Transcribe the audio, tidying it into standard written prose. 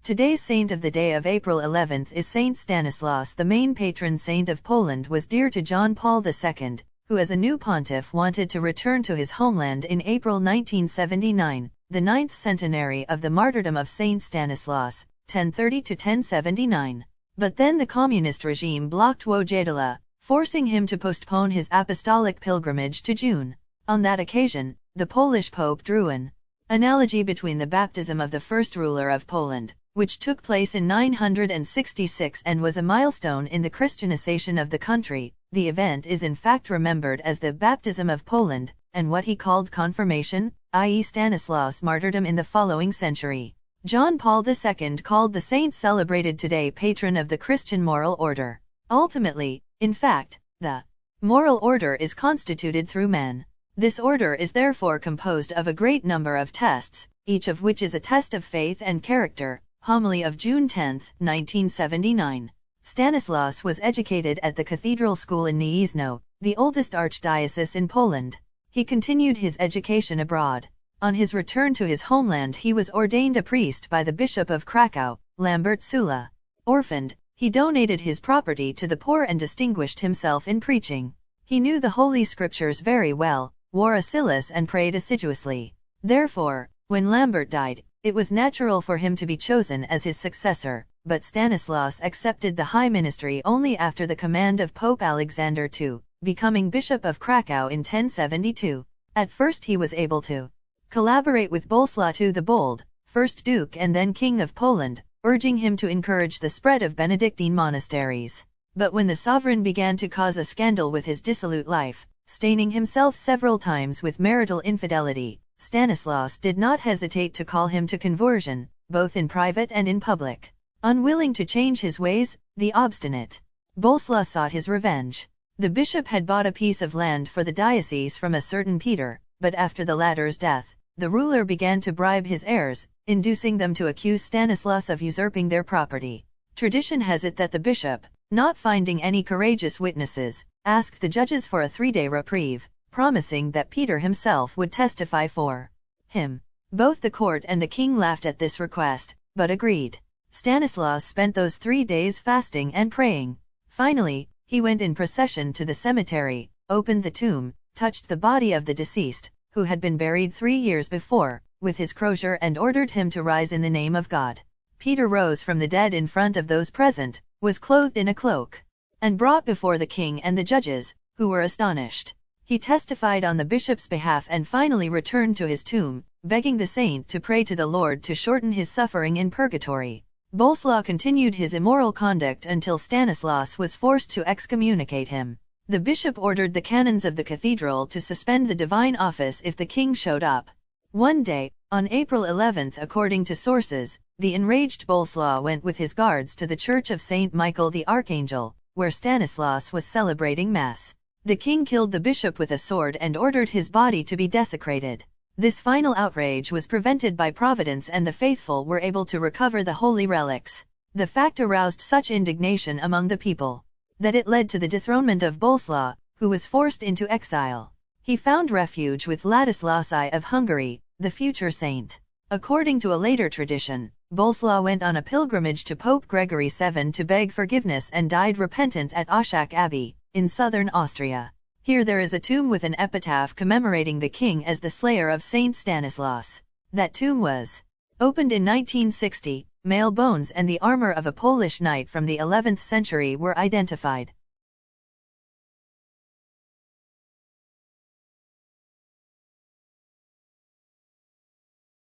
Today's saint of the day of April 11 is Saint Stanislas. The main patron saint of Poland was dear to John Paul II, who as a new pontiff wanted to return to his homeland in April 1979, the 9th centenary of the martyrdom of Saint Stanislas, 1030 to 1079. But then the communist regime blocked Wojtyła, forcing him to postpone his apostolic pilgrimage to June. On that occasion, the Polish Pope drew an analogy between the baptism of the first ruler of Poland, which took place in 966 and was a milestone in the Christianization of the country. The event is in fact remembered as the baptism of Poland, and what he called confirmation, i.e. Stanislas' martyrdom in the following century. John Paul II called the saint celebrated today patron of the Christian moral order. Ultimately, in fact, the moral order is constituted through man. This order is therefore composed of a great number of tests, each of which is a test of faith and character. Homily of June 10, 1979. Stanislas was educated at the Cathedral School in Gniezno, the oldest archdiocese in Poland. He continued his education abroad. On his return to his homeland he was ordained a priest by the Bishop of Krakow, Lambert Sula. Orphaned, he donated his property to the poor and distinguished himself in preaching. He knew the Holy Scriptures very well, wore a cilice and prayed assiduously. Therefore, when Lambert died, it was natural for him to be chosen as his successor, but Stanislas accepted the high ministry only after the command of Pope Alexander II, becoming Bishop of Krakow in 1072. At first he was able to collaborate with Bolesław II the Bold, first Duke and then King of Poland, urging him to encourage the spread of Benedictine monasteries. But when the sovereign began to cause a scandal with his dissolute life, staining himself several times with marital infidelity, Stanislas did not hesitate to call him to conversion, both in private and in public. Unwilling to change his ways, the obstinate Bolesław sought his revenge. The bishop had bought a piece of land for the diocese from a certain Peter, but after the latter's death, the ruler began to bribe his heirs, inducing them to accuse Stanislas of usurping their property. Tradition has it that the bishop, not finding any courageous witnesses, asked the judges for a 3-day reprieve, promising that Peter himself would testify for him. Both the court and the king laughed at this request, but agreed. Stanislas spent those 3 days fasting and praying. Finally, he went in procession to the cemetery, opened the tomb, touched the body of the deceased, who had been buried 3 years before, with his crosier and ordered him to rise in the name of God. Peter rose from the dead in front of those present, was clothed in a cloak, and brought before the king and the judges, who were astonished. He testified on the bishop's behalf and finally returned to his tomb, begging the saint to pray to the Lord to shorten his suffering in purgatory. Bolesław continued his immoral conduct until Stanislas was forced to excommunicate him. The bishop ordered the canons of the cathedral to suspend the divine office if the king showed up. One day, on April 11, according to sources, the enraged Bolesław went with his guards to the church of Saint Michael the Archangel, where Stanislas was celebrating Mass. The king killed the bishop with a sword and ordered his body to be desecrated. This final outrage was prevented by Providence and the faithful were able to recover the holy relics. The fact aroused such indignation among the people that it led to the dethronement of Bolesław, who was forced into exile. He found refuge with Ladislaus I of Hungary, the future saint. According to a later tradition, Bolesław went on a pilgrimage to Pope Gregory VII to beg forgiveness and died repentant at Oszak Abbey, in southern Austria. Here there is a tomb with an epitaph commemorating the king as the slayer of Saint Stanislas. That tomb was opened in 1960. Male bones and the armor of a Polish knight from the 11th century were identified.